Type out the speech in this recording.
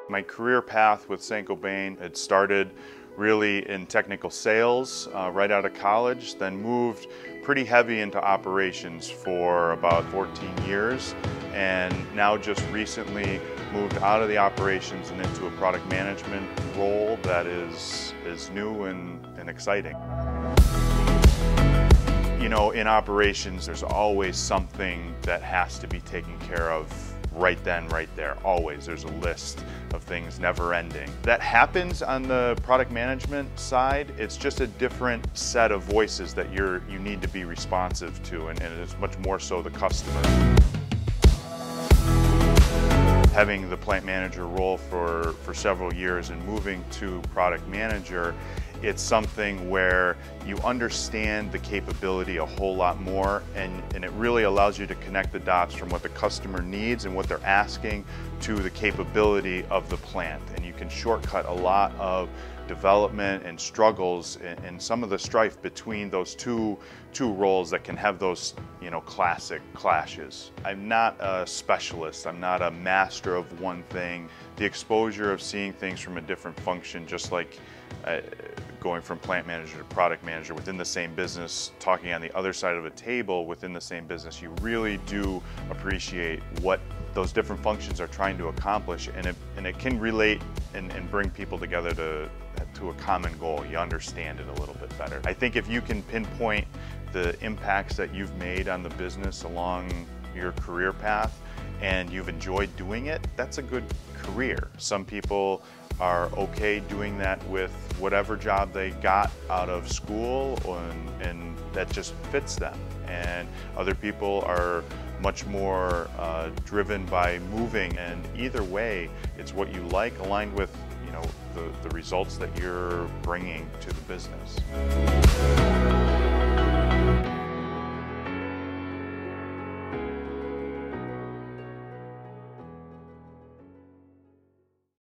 My career path with Saint-Gobain had started really in technical sales right out of college, then moved pretty heavy into operations for about 14 years, and now just recently moved out of the operations and into a product management role that is new and exciting. You know, in operations, there's always something that has to be taken care of right then, right there. Always. There's a list of things never ending. That happens on the product management side. It's just a different set of voices that you need to be responsive to, and it's much more so the customer. Having the plant manager role for several years and moving to product manager, it's something where you understand the capability a whole lot more, and it really allows you to connect the dots from what the customer needs and what they're asking to the capability of the plant. And you can shortcut a lot of development and struggles and some of the strife between those two roles that can have those, you know, classic clashes. I'm not a specialist. I'm not a master of one thing. The exposure of seeing things from a different function, just like going from plant manager to product manager within the same business, talking on the other side of a table within the same business, you really do appreciate what those different functions are trying to accomplish, and it can relate and bring people together to a common goal. You understand it a little bit better. I think if you can pinpoint the impacts that you've made on the business along your career path and you've enjoyed doing it, that's a good career. Some people are okay doing that with whatever job they got out of school, and that just fits them. And other people are much more driven by moving, and either way, it's what you like aligned with, you know, the results that you're bringing to the business.